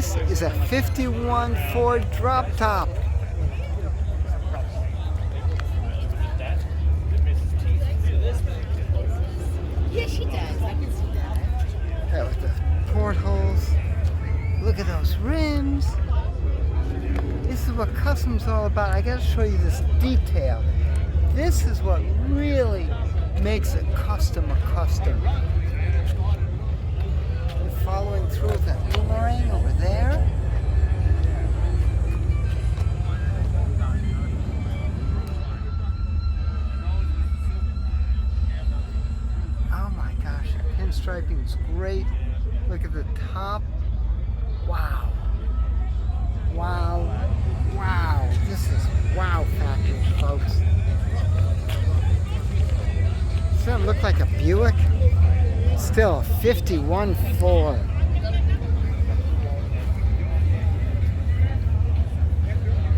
This is a 51 Ford drop top. Yeah, she does. I can see that. Yeah, with the portholes. Look at those rims. This is what Kustom's all about. I gotta show you this detail. This is what really makes a Kustom a Kustom. You're following through with that boomerang over there. Oh my gosh, the pinstriping is great. Look at the top. Wow. Wow. Wow. This is wow factor, folks. Doesn't look like a Buick. Still a 51 Ford.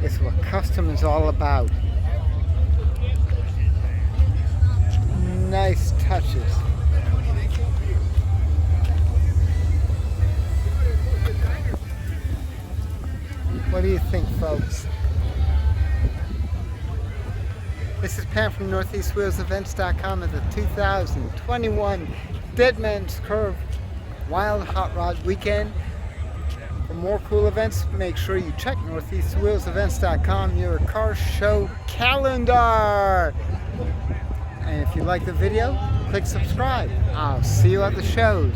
It's what Kustom is all about. Nice touches. What do you think, folks? This is Pam from NortheastWheelsEvents.com at the 2021 Deadman's Curve Wild Hot Rod Weekend. For more cool events, make sure you check NortheastWheelsEvents.com, your car show calendar. And if you like the video, click subscribe. I'll see you at the shows.